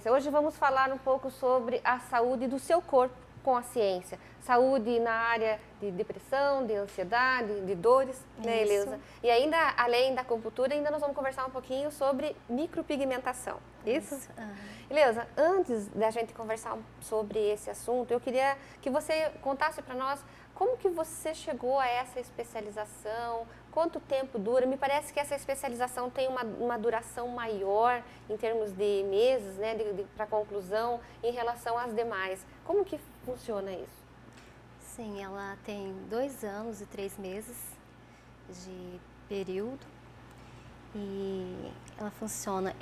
ciência. Hoje vamos falar um pouco sobre a saúde do seu corpo com a ciência. Saúde na área de depressão, de ansiedade, de dores, né, Eleusa? E ainda, além da acupuntura, ainda nós vamos conversar um pouquinho sobre micropigmentação. Isso? Eleusa, antes da gente conversar sobre esse assunto, eu queria que você contasse para nós como que você chegou a essa especialização, quanto tempo dura. Me parece que essa especialização tem uma duração maior em termos de meses, né, para conclusão, em relação às demais. Como que funciona isso? Sim, ela tem 2 anos e 3 meses de período e ela funciona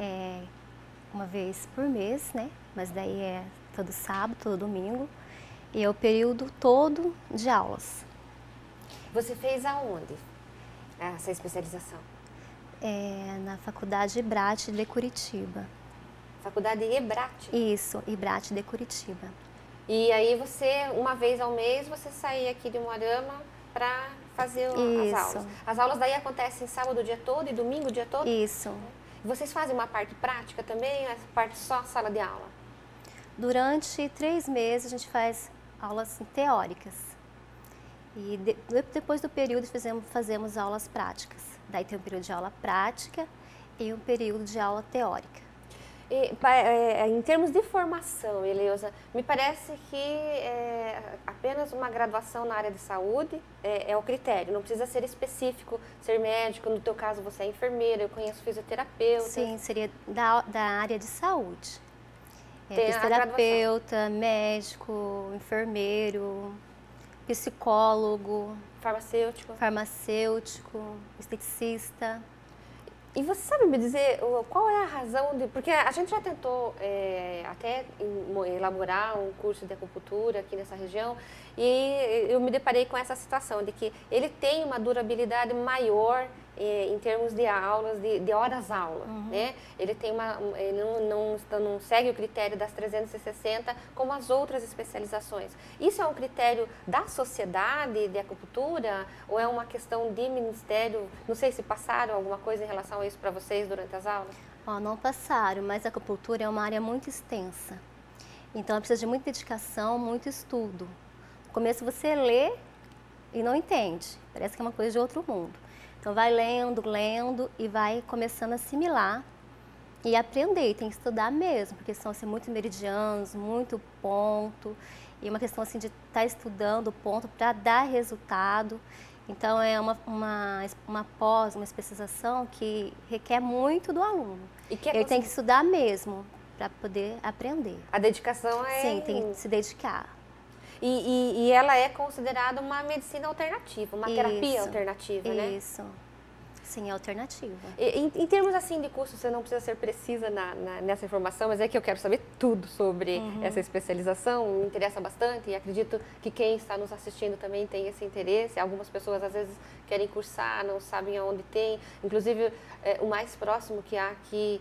uma vez por mês, né? Mas daí é todo sábado, todo domingo e é o período todo de aulas. Você fez aonde essa especialização? Na Faculdade Ibrate de Curitiba. Faculdade Ibrate? Isso, Ibrate de Curitiba. E aí você, uma vez ao mês, você saía aqui de Umuarama para fazer as aulas. As aulas daí acontecem sábado o dia todo e domingo o dia todo? Isso. Vocês fazem uma parte prática também, a parte só sala de aula? Durante 3 meses a gente faz aulas teóricas. E depois do período fazemos aulas práticas. Daí tem um período de aula prática e um período de aula teórica. Em termos de formação, Eleusa, me parece que apenas uma graduação na área de saúde é o critério, não precisa ser específico, ser médico, no teu caso você é enfermeira, eu conheço fisioterapeuta. Sim, seria da área de saúde. Tem fisioterapeuta, médico, enfermeiro, psicólogo, farmacêutico, esteticista. E você sabe me dizer qual é a razão de... Porque a gente já tentou até elaborar um curso de acupuntura aqui nessa região e eu me deparei com essa situação de que ele tem uma durabilidade maior em termos de aulas, de horas-aula, né? Ele tem ele não segue o critério das 360 como as outras especializações. Isso é um critério da sociedade de acupuntura ou é uma questão de ministério? Não sei se passaram alguma coisa em relação a isso para vocês durante as aulas? Não passaram, mas a acupuntura é uma área muito extensa. Então, ela precisa de muita dedicação, muito estudo. No começo você lê e não entende, parece que é uma coisa de outro mundo. Então, vai lendo e vai começando a assimilar e aprender. E tem que estudar mesmo, porque são assim, muitos meridianos, muito ponto. E uma questão assim, de estar estudando ponto para dar resultado. Então, é uma pós, uma especialização que requer muito do aluno. Ele tem que estudar mesmo para poder aprender. A dedicação é... Sim, tem que se dedicar. E ela é considerada uma medicina alternativa, uma terapia alternativa, né? Isso. Sim, é alternativa. Em termos assim de curso, você não precisa ser precisa nessa informação, mas é que eu quero saber tudo sobre essa especialização, me interessa bastante e acredito que quem está nos assistindo também tem esse interesse. Algumas pessoas às vezes querem cursar, não sabem aonde tem. Inclusive, o mais próximo que há aqui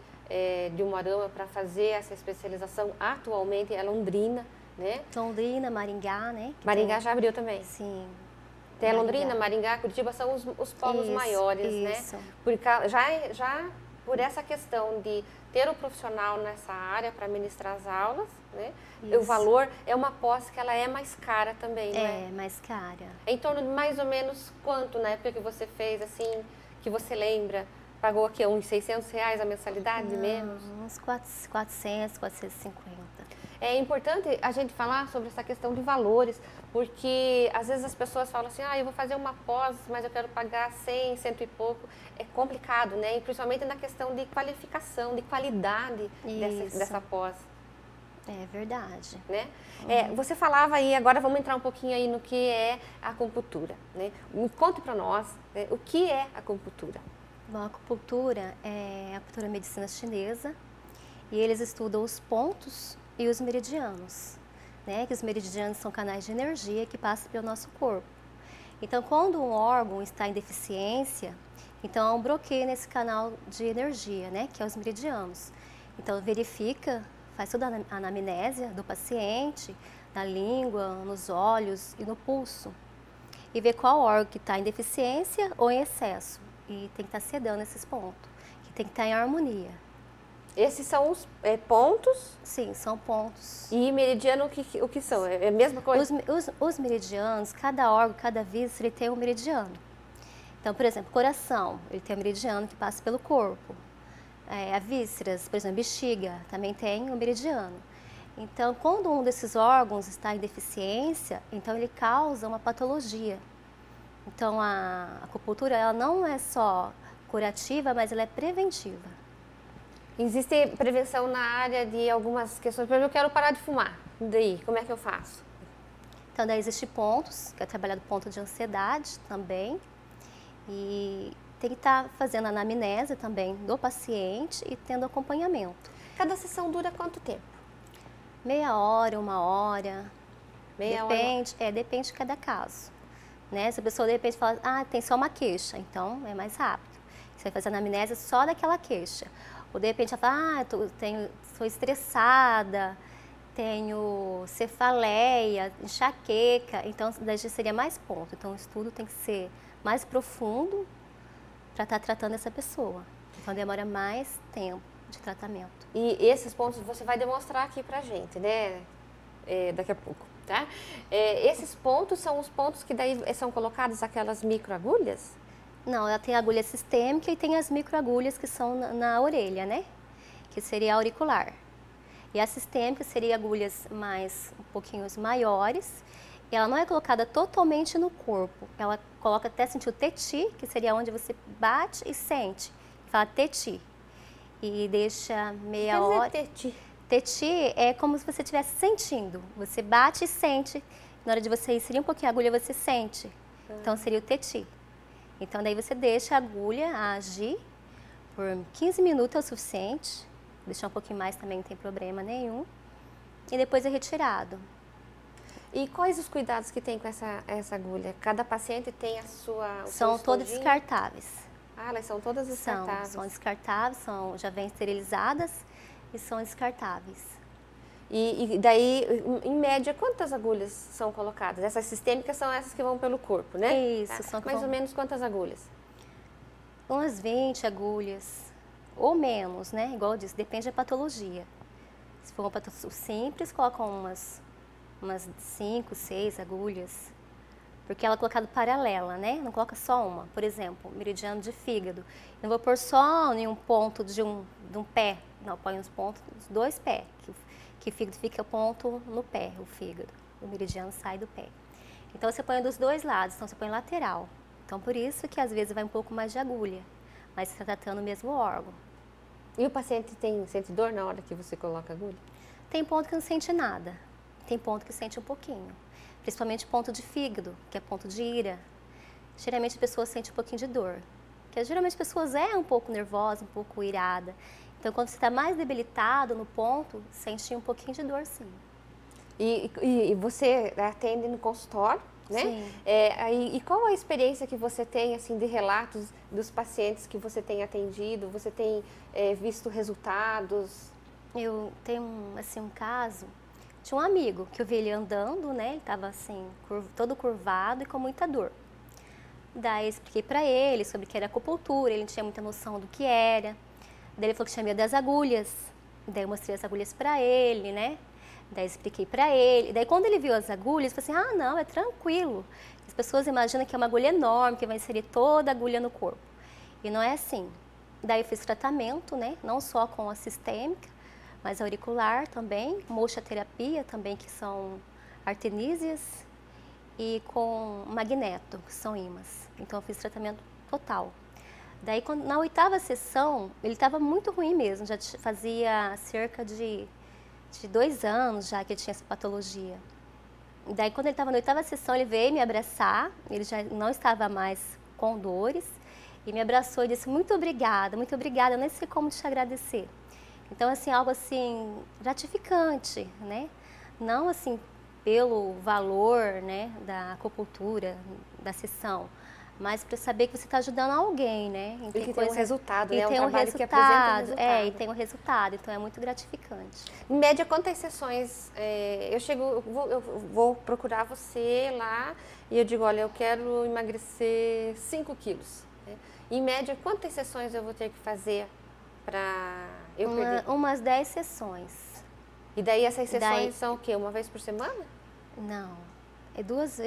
de Umuarama para fazer essa especialização atualmente é Londrina, né? Londrina, Maringá, né? Maringá já abriu também? Sim. Tem Londrina, Maringá, Curitiba são os polos maiores, né? Já por essa questão de ter um profissional nessa área para ministrar as aulas, né? O valor é uma pós que ela é mais cara também, né? É, mais cara. Em torno de mais ou menos quanto na época que você fez, assim, que você lembra? Pagou aqui uns R$600 a mensalidade, menos? Uns 400, 450. É importante a gente falar sobre essa questão de valores, porque às vezes as pessoas falam assim, eu vou fazer uma pós, mas eu quero pagar 100, 100 e pouco. É complicado, né? E principalmente na questão de qualificação, de qualidade dessa pós. É verdade. Né? Você falava aí, agora vamos entrar um pouquinho aí no que é a acupuntura, né? Conte para nós, né, o que é a acupuntura. Bom, a acupuntura é a medicina chinesa e eles estudam os pontos e os meridianos, né? Que os meridianos são canais de energia que passam pelo nosso corpo. Então, quando um órgão está em deficiência, então há um bloqueio nesse canal de energia, né? Que é os meridianos. Então, verifica, faz toda a anamnésia do paciente, na língua, nos olhos e no pulso. E vê qual órgão que está em deficiência ou em excesso. E tem que estar sedando esses pontos, que tem que estar em harmonia. Esses são os pontos? Sim, são pontos. E meridiano, o que são? É a mesma coisa? Os meridianos, cada órgão, cada víscera, ele tem um meridiano. Então, por exemplo, coração, ele tem um meridiano que passa pelo corpo. A vísceras, por exemplo, bexiga, também tem um meridiano. Então, quando um desses órgãos está em deficiência, então ele causa uma patologia. Então, a acupuntura, ela não é só curativa, mas ela é preventiva. Existe prevenção na área de algumas questões. Por exemplo, eu quero parar de fumar. Daí, como é que eu faço? Então, daí existem pontos, que é trabalhado ponto de ansiedade também. E tem que estar fazendo a anamnese também do paciente e tendo acompanhamento. Cada sessão dura quanto tempo? Meia hora, uma hora. Depende. Depende de cada caso. Né? Se a pessoa de repente fala, tem só uma queixa, então é mais rápido. Você vai fazer a anamnese só daquela queixa. Ou de repente ela fala, sou estressada, tenho cefaleia, enxaqueca, então daí já seria mais ponto. Então o estudo tem que ser mais profundo para estar tratando essa pessoa. Então demora mais tempo de tratamento. E esses pontos você vai demonstrar aqui pra gente, né? Daqui a pouco, tá? Esses pontos são os pontos que daí são colocadas aquelas microagulhas? Não, ela tem a agulha sistêmica e tem as microagulhas que são na orelha, né? Que seria auricular. E a sistêmica seria agulhas um pouquinho maiores. E ela não é colocada totalmente no corpo. Ela coloca até sentir o teti, que seria onde você bate e sente. Fala teti. E deixa meia hora. Teti? Teti é como se você estivesse sentindo. Você bate e sente. Na hora de você inserir um pouquinho a agulha, você sente. Então seria o teti. Então daí você deixa a agulha agir por 15 minutos é o suficiente. Deixar um pouquinho mais também não tem problema nenhum. E depois é retirado. E quais os cuidados que tem com essa agulha? Cada paciente tem a sua... São todas descartáveis. Elas são todas descartáveis? São descartáveis, já vêm esterilizadas e são descartáveis. E daí, em média, quantas agulhas são colocadas? Essas sistêmicas são essas que vão pelo corpo, né? Isso. Tá. Mais ou menos quantas agulhas? Umas 20 agulhas, ou menos, né? Igual eu disse, depende da patologia. Se for uma patologia simples, colocam umas 5, 6 agulhas, porque ela é colocada paralela, né? Não coloca só uma. Por exemplo, meridiano de fígado. Não vou pôr só em um ponto de um pé. Não, põe os pontos dos 2 pés, que o fígado fica ponto no pé, o fígado. O meridiano sai do pé. Então você põe dos 2 lados, então você põe lateral. Então por isso que às vezes vai um pouco mais de agulha, mas você está tratando o mesmo órgão. E o paciente sente dor na hora que você coloca a agulha? Tem ponto que não sente nada. Tem ponto que sente um pouquinho, principalmente ponto de fígado, que é ponto de ira. Geralmente a pessoa sente um pouquinho de dor, porque geralmente as pessoas um pouco nervosas, um pouco irada. Então quando você está mais debilitado no ponto, sente um pouquinho de dor, sim. E você atende no consultório, né? Sim. E qual a experiência que você tem assim de relatos dos pacientes que você tem atendido? Você tem visto resultados? Eu tenho um caso. Tinha um amigo que eu vi ele andando, né? Ele estava assim, todo curvado e com muita dor. Daí eu expliquei para ele sobre o que era acupuntura, ele não tinha muita noção do que era. Daí ele falou que tinha medo das agulhas. Daí eu mostrei as agulhas para ele, né? Daí eu expliquei para ele. Daí quando ele viu as agulhas, ele falou assim, não, é tranquilo. As pessoas imaginam que é uma agulha enorme, que vai inserir toda a agulha no corpo. E não é assim. Daí eu fiz tratamento, né? Não só com a sistêmica, mas auricular também, mochoterapia também, que são artenísias, e com magneto, que são ímãs. Então eu fiz tratamento total. Daí na 8ª sessão, ele estava muito ruim mesmo, já fazia cerca de 2 anos já que ele tinha essa patologia. Daí quando ele estava na 8ª sessão, ele veio me abraçar, ele já não estava mais com dores, e me abraçou e disse, muito obrigada, eu nem sei como te agradecer. Então, assim, algo assim, gratificante, né? Não, assim, pelo valor, né, da acupuntura, da sessão, mas para saber que você está ajudando alguém, né? E que tem um resultado, né? E tem um trabalho que apresenta resultado. e tem um resultado, então é muito gratificante. Em média, quantas sessões? Eu vou procurar você lá e eu digo, olha, eu quero emagrecer 5 quilos. Né? Em média, quantas sessões eu vou ter que fazer para eu perder? Umas 10 sessões. E daí essas sessões são o quê? Uma vez por semana? Não, é duas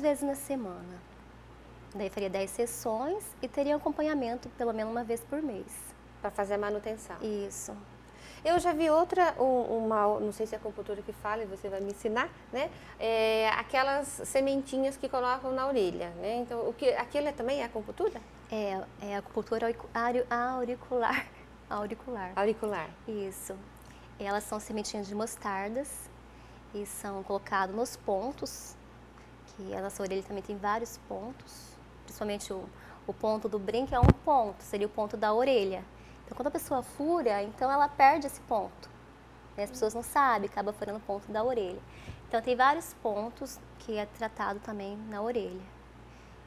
vezes na semana. Daí faria 10 sessões e teria acompanhamento pelo menos uma vez por mês. Para fazer a manutenção. Isso. Eu já vi outra, não sei se é a acupuntura que fala e você vai me ensinar, né? Aquelas sementinhas que colocam na orelha, né? Então, aquilo também é acupuntura? É acupuntura auricular. Auricular. Isso. Elas são sementinhas de mostardas e são colocadas nos pontos, que a nossa orelha também tem vários pontos, principalmente o ponto do brinco é um ponto, seria o ponto da orelha. Então, quando a pessoa fura, então ela perde esse ponto. Né? As pessoas não sabem, acaba furando o ponto da orelha. Então, tem vários pontos que é tratado também na orelha.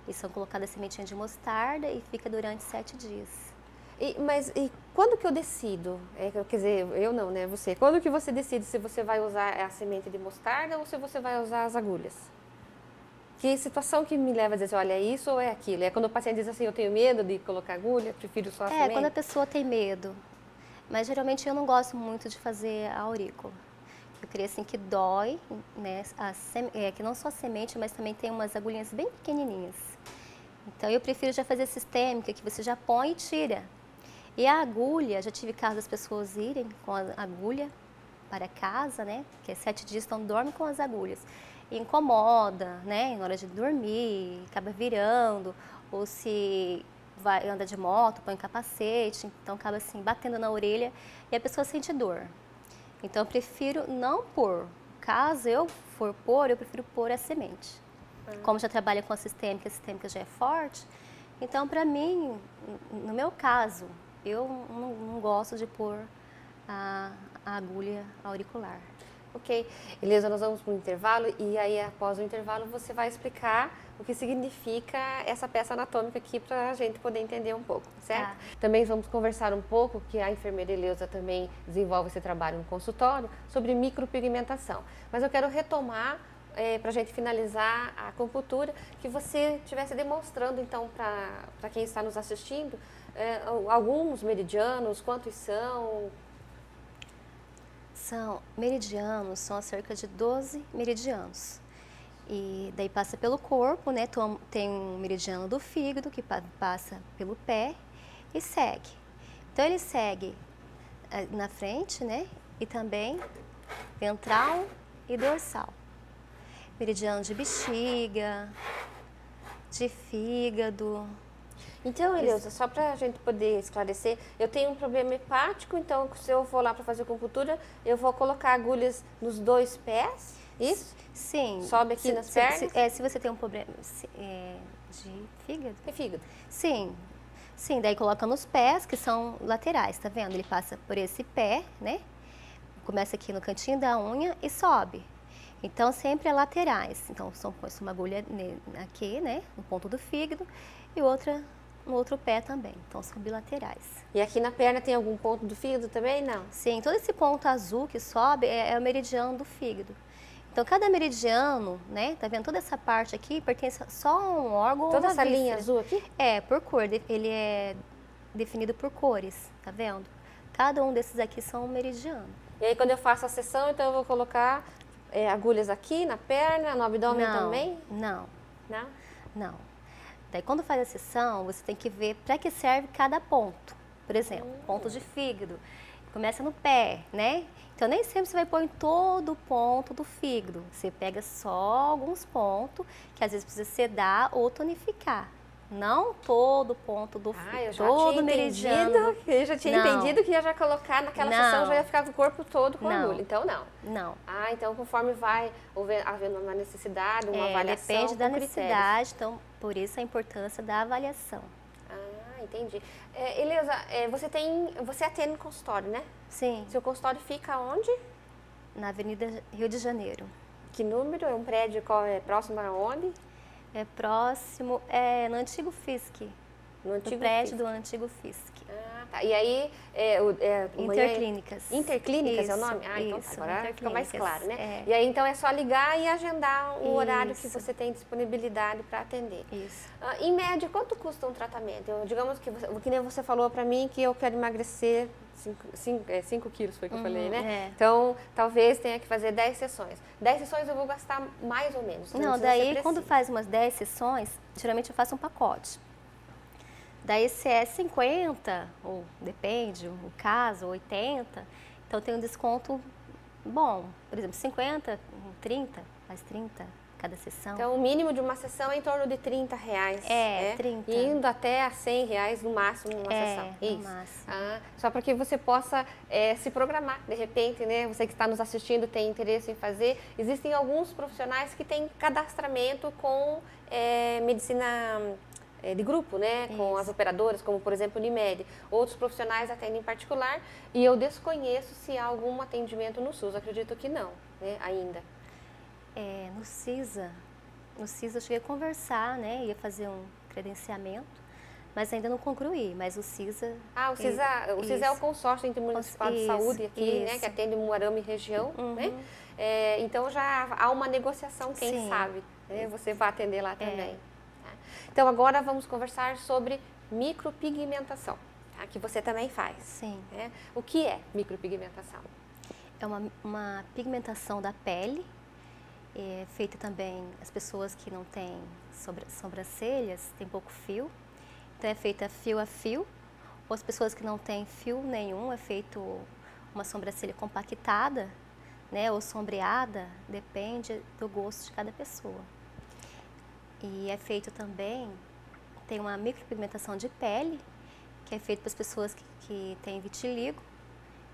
E são colocadas sementinhas de mostarda e fica durante 7 dias. Mas quando que eu decido? Quer dizer, eu não, né? Você. Quando que você decide se você vai usar a semente de mostarda ou se você vai usar as agulhas? Que situação que me leva a dizer, olha, é isso ou é aquilo? É quando o paciente diz assim, eu tenho medo de colocar agulha, prefiro só a semente? Quando a pessoa tem medo. Mas geralmente eu não gosto muito de fazer a aurícula. Eu creio assim que dói, né? Que não só a semente, mas também tem umas agulhinhas bem pequenininhas. Então eu prefiro já fazer sistêmica, que você já põe e tira. E a agulha, já tive casos das pessoas irem com a agulha para casa, né? Que é 7 dias, então dorme com as agulhas. E incomoda, né? Na hora de dormir, acaba virando, ou se anda de moto, põe um capacete, então acaba assim batendo na orelha e a pessoa sente dor. Então eu prefiro não pôr. Caso eu for pôr, eu prefiro pôr a semente. Como já trabalha com a sistêmica já é forte, então para mim, no meu caso, eu não gosto de pôr a agulha auricular. Ok. Elisa, nós vamos para o intervalo e aí após o intervalo você vai explicar o que significa essa peça anatômica aqui para a gente poder entender um pouco, certo? Tá. Também vamos conversar um pouco, que a enfermeira Elisa também desenvolve esse trabalho no consultório, sobre micropigmentação. Mas eu quero retomar, para a gente finalizar a acupuntura, que você estivesse demonstrando então para quem está nos assistindo, alguns meridianos, quantos são? São meridianos, são cerca de 12 meridianos. E daí passa pelo corpo, né? Tem um meridiano do fígado que passa pelo pé e segue. Então ele segue na frente, né? E também ventral e dorsal. Meridiano de bexiga, de fígado. Então, Eleusa, só para a gente poder esclarecer, eu tenho um problema hepático, então se eu for lá para fazer acupuntura, eu vou colocar agulhas nos 2 pés, isso? Sim. Sobe aqui nas pernas? Se você tem um problema de fígado? É fígado. Sim. Sim, daí coloca nos pés, que são laterais, tá vendo? Ele passa por esse pé, né? Começa aqui no cantinho da unha e sobe. Então, sempre é laterais. Então, põe uma agulha aqui, né? No ponto do fígado e outra no outro pé também. Então, são bilaterais. E aqui na perna tem algum ponto do fígado também? Não? Sim, todo esse ponto azul que sobe é o meridiano do fígado. Então, cada meridiano, né? Tá vendo? Toda essa parte aqui pertence só a um órgão ou toda uma essa víscera. linha azul aqui? Por cor. Ele é definido por cores, tá vendo? Cada um desses aqui são um meridiano. E aí, quando eu faço a sessão, então eu vou colocar agulhas aqui na perna, no abdômen também? Não. Não? Não. Daí, quando faz a sessão, você tem que ver para que serve cada ponto. Por exemplo, ponto de fígado. Começa no pé, né? Então, nem sempre você vai pôr em todo o ponto do fígado. Você pega só alguns pontos, que às vezes precisa sedar ou tonificar. Não todo ponto do fígado, todo meridiano. Eu já tinha entendido que ia já colocar naquela sessão, já ia ficar com o corpo todo com agulha. Então, não. Não. Então conforme vai havendo uma necessidade, uma avaliação. Depende da necessidade, então por isso a importância da avaliação. Entendi. Eleusa, você atende no consultório, né? Sim. Seu consultório fica onde? Na Avenida Rio de Janeiro. Que número? É um prédio próximo a onde? É próximo, no antigo FISC. no prédio do antigo Fisk. Ah, tá. E aí... Interclínicas. Interclínicas isso, é o nome? Ah, então isso, agora fica mais claro, né? É. E aí, então, é só ligar e agendar o horário que você tem disponibilidade para atender. Isso. Em média, quanto custa um tratamento? Digamos que nem você falou para mim que eu quero emagrecer 5 quilos, foi que eu falei, né? É. Então, talvez tenha que fazer 10 sessões. 10 sessões eu vou gastar mais ou menos. Não, daí quando faz umas 10 sessões, geralmente eu faço um pacote. Daí se é 50, ou depende, o caso, 80, então tem um desconto bom. Por exemplo, 50, 30, faz 30 cada sessão. Então, o mínimo de uma sessão é em torno de R$30. É, 30. Indo até a R$100 no máximo numa sessão. No máximo. Só para que você possa se programar, de repente, né? Você que está nos assistindo tem interesse em fazer. Existem alguns profissionais que têm cadastramento com medicina de grupo, né? Com as operadoras, como por exemplo o Unimed. Outros profissionais atendem em particular e eu desconheço se há algum atendimento no SUS. Acredito que não, né? Ainda. No CISA eu cheguei a conversar, né? Ia fazer um credenciamento, mas ainda não concluí. Mas o CISA... o CISA é o consórcio intermunicipal de saúde aqui, né? Que atende Umuarama e região, né? Então já há uma negociação, quem sabe, né? Você vai atender lá também. Então, agora vamos conversar sobre micropigmentação, tá? Que você também faz. Sim. Né? O que é micropigmentação? É uma pigmentação da pele, feita também as pessoas que não têm sobrancelhas, tem pouco fio, então é feita fio a fio, ou as pessoas que não têm fio nenhum, é feito uma sobrancelha compactada, né, ou sombreada, depende do gosto de cada pessoa. E é feito também, tem uma micropigmentação de pele, que é feito para as pessoas que têm vitiligo.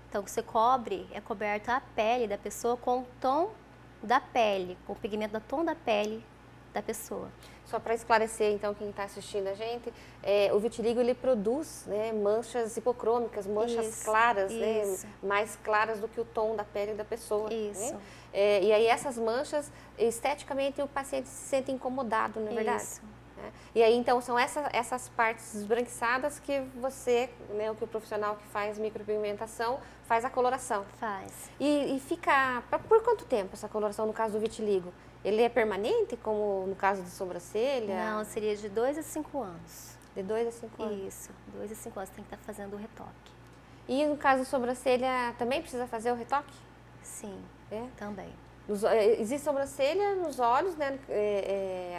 Então, você é coberta a pele da pessoa com o tom da pele, com o pigmento do tom da pele da pessoa. Só para esclarecer, então, quem está assistindo a gente, o vitiligo, ele produz, né, manchas hipocrômicas, manchas claras, né, mais claras do que o tom da pele da pessoa. Isso. Né? E aí, essas manchas, esteticamente, o paciente se sente incomodado, não é verdade? Isso. E aí, então, são essas partes esbranquiçadas que você, né, que o profissional que faz micropigmentação, faz a coloração. Faz. E fica, por quanto tempo essa coloração, no caso do vitiligo? Ele é permanente, como no caso de sobrancelha? Não, seria de 2 a 5 anos. De 2 a 5 anos? Isso, 2 a 5 anos tem que estar fazendo o retoque. E no caso de sobrancelha, também precisa fazer o retoque? Sim, também. Existe sobrancelha nos olhos, né?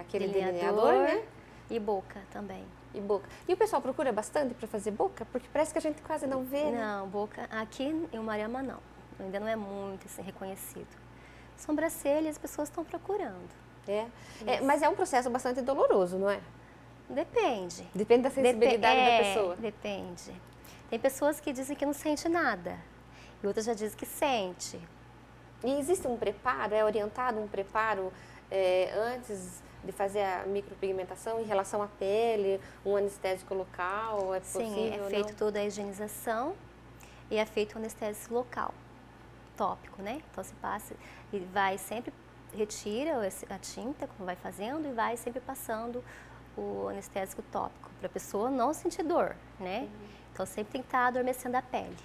Aquele delineador, né? E boca também. E boca. E o pessoal procura bastante para fazer boca? Porque parece que a gente quase não vê, né? Não, boca, aqui em Umuarama não. Ainda não é muito assim, reconhecido. Sobrancelha, as pessoas estão procurando. Mas é um processo bastante doloroso, não é? Depende. Depende da sensibilidade da pessoa. Depende. Tem pessoas que dizem que não sente nada. E outras já dizem que sente. E existe um preparo? É orientado um preparo antes de fazer a micropigmentação em relação à pele? Um anestésico local? É possível? Sim, é feito toda a higienização e é feito um anestésico local, tópico, né? Então se passa e vai sempre, retira a tinta, como vai fazendo, e vai sempre passando o anestésico tópico, para a pessoa não sentir dor, né? Então sempre tem que estar adormecendo a pele.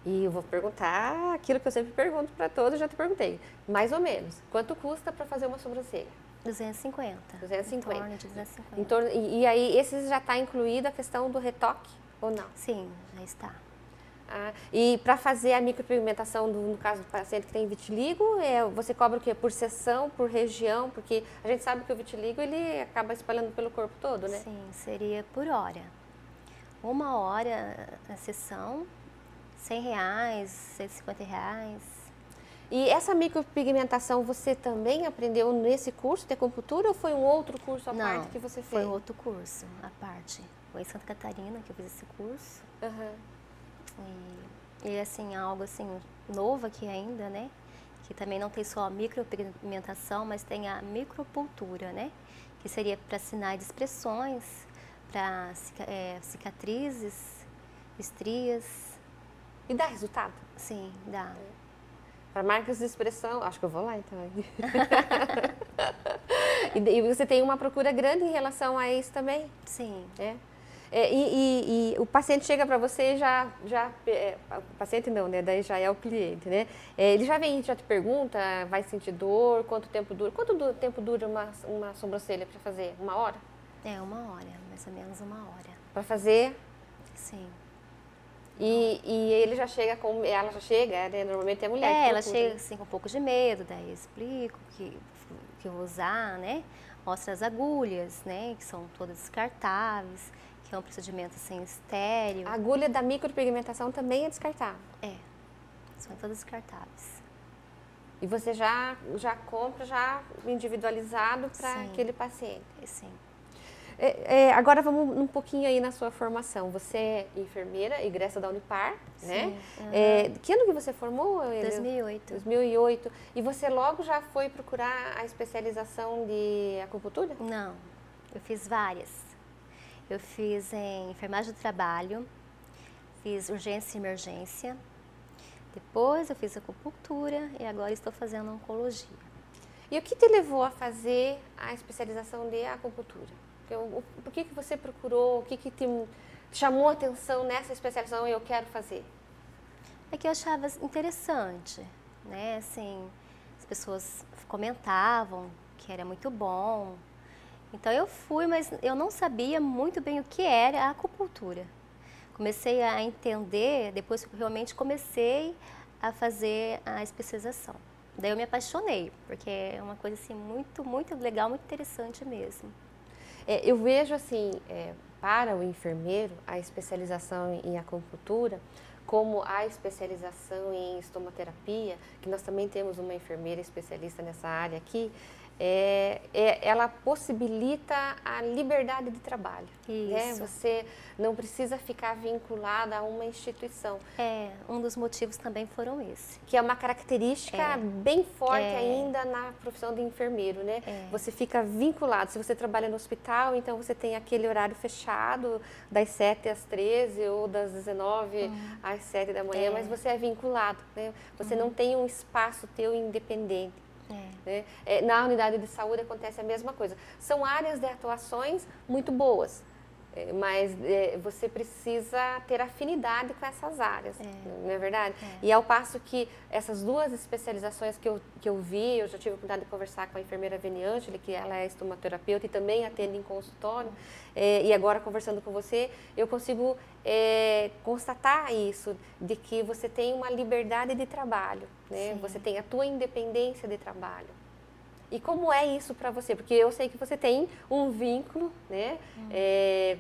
E eu vou perguntar aquilo que eu sempre pergunto para todos, já te perguntei. Mais ou menos, quanto custa para fazer uma sobrancelha? 250. 250. Em torno de 250. E aí, esse já está incluído a questão do retoque ou não? Sim, já está. E para fazer a micropigmentação, no caso do paciente que tem vitiligo, você cobra o quê? Por sessão, por região? Porque a gente sabe que o vitiligo, ele acaba espalhando pelo corpo todo, né? Sim, seria por hora. 1 hora a sessão, R$100, R$150. E essa micropigmentação você também aprendeu nesse curso de acupuntura ou foi um outro curso à parte que você fez? Foi um outro curso à parte. Foi em Santa Catarina que eu fiz esse curso. E assim, algo assim novo aqui ainda, né? Que também não tem só a micropigmentação, mas tem a micropultura, né? Que seria para sinais de expressões, para cicatrizes, estrias. E dá resultado? Sim, dá. Para marcas de expressão, acho que eu vou lá então. E você tem uma procura grande em relação a isso também? Sim. E o paciente chega para você e o paciente não, né? Daí já é o cliente, né? Ele já vem, já te pergunta, vai sentir dor, quanto tempo dura? Tempo dura uma sobrancelha para fazer? 1 hora? É 1 hora, mais ou menos 1 hora. Para fazer? Sim. E ele já chega ela já chega, né? Normalmente é mulher que ela procura, chega né? assim com um pouco de medo, daí eu explico que eu vou usar, né? Mostra as agulhas, né? Que são todas descartáveis, que é um procedimento assim estéril. A agulha da micropigmentação também é descartável. É, são todas descartáveis. E você já compra já individualizado para aquele paciente. Sim. Agora vamos um pouquinho aí na sua formação. Você é enfermeira, egressa da Unipar, né? Que ano que você formou? 2008. 2008. E você logo já foi procurar a especialização de acupuntura? Não, eu fiz várias. Eu fiz em enfermagem do trabalho, fiz urgência e emergência, depois eu fiz acupuntura e agora estou fazendo oncologia. E o que te levou a fazer a especialização de acupuntura? Por que você procurou, o que te chamou a atenção nessa especialização e eu quero fazer? É que eu achava interessante, né? Assim, as pessoas comentavam que era muito bom. Então eu fui, mas eu não sabia muito bem o que era a acupuntura. Comecei a entender depois que eu realmente comecei a fazer a especialização. Daí eu me apaixonei, porque é uma coisa assim muito, muito legal, muito interessante mesmo. Eu vejo assim, para o enfermeiro, a especialização em acupuntura, como a especialização em estomaterapia, que nós também temos uma enfermeira especialista nessa área aqui, ela possibilita a liberdade de trabalho. Né? Você não precisa ficar vinculada a uma instituição. Um dos motivos também foram esse. Que é uma característica bem forte ainda na profissão de enfermeiro, né? Você fica vinculado. Se você trabalha no hospital, então você tem aquele horário fechado das 7 às 13 ou das 19 às 7 da manhã, mas você é vinculado, né? Você não tem um espaço teu independente. Né? Na unidade de saúde acontece a mesma coisa. São áreas de atuações muito boas, mas você precisa ter afinidade com essas áreas, não é verdade? E ao passo que essas duas especializações que eu vi, eu já tive a oportunidade de conversar com a enfermeira Veniângela, que ela é estomaterapeuta e também atende em consultório, e agora conversando com você, eu consigo constatar isso, de que você tem uma liberdade de trabalho, né? Você tem a tua independência de trabalho. E como é isso para você? Porque eu sei que você tem um vínculo, né?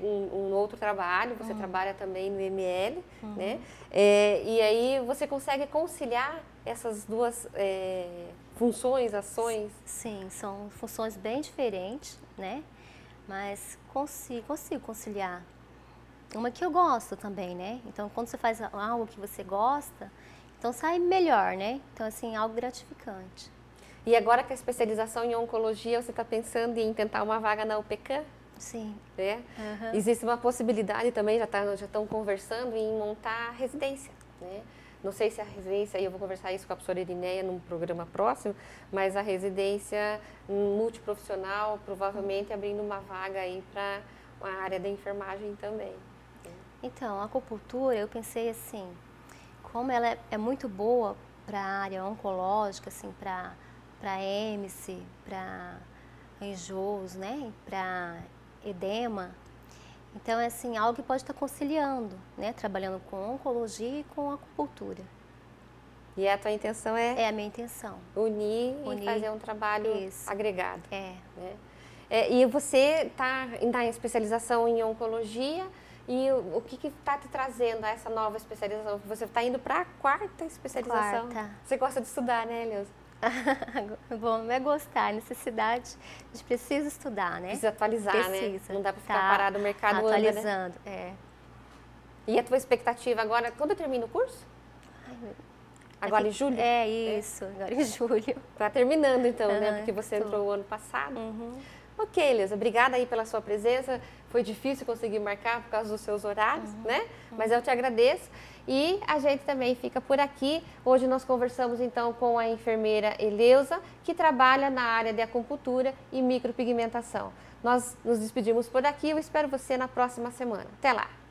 Um outro trabalho, você trabalha também no ML, né? E aí você consegue conciliar essas duas funções, ações? Sim, são funções bem diferentes, né? Mas consigo conciliar. Uma que eu gosto também, né? Então, quando você faz algo que você gosta, então sai melhor, né? Então, assim, algo gratificante. E agora com a especialização em oncologia, você está pensando em tentar uma vaga na UPCAM? Sim. Né? Existe uma possibilidade também, já estão conversando em montar a residência, né? Não sei se a residência, e eu vou conversar isso com a professora Irineia num programa próximo, mas a residência multiprofissional, provavelmente abrindo uma vaga aí para a área da enfermagem também. Então, a acupuntura, eu pensei assim, como ela é muito boa para a área oncológica, assim, para hémice, para enjoos, né, para edema. Então, é assim, algo que pode estar conciliando, né, trabalhando com oncologia e com acupuntura. E a tua intenção é? É a minha intenção. Unir e fazer um trabalho agregado. Né? E você está na especialização em oncologia, e o que está te trazendo a essa nova especialização? Você está indo para a 4ª especialização. Você gosta de estudar, né, Eleusa? Bom, não é gostar, necessidade, a gente precisa estudar, né? Precisa atualizar, né? Não dá para ficar parado, o mercado atualizando, anda, né? E a tua expectativa agora, quando termina o curso? Agora em julho? Isso, agora em julho. Está terminando então, né? Porque você entrou o ano passado. Ok, Eleusa, obrigada aí pela sua presença. foi difícil conseguir marcar por causa dos seus horários, né? Mas eu te agradeço. E a gente também fica por aqui. Hoje nós conversamos então com a enfermeira Eleusa, que trabalha na área de acupuntura e micropigmentação. Nós nos despedimos por aqui. Eu espero você na próxima semana. Até lá!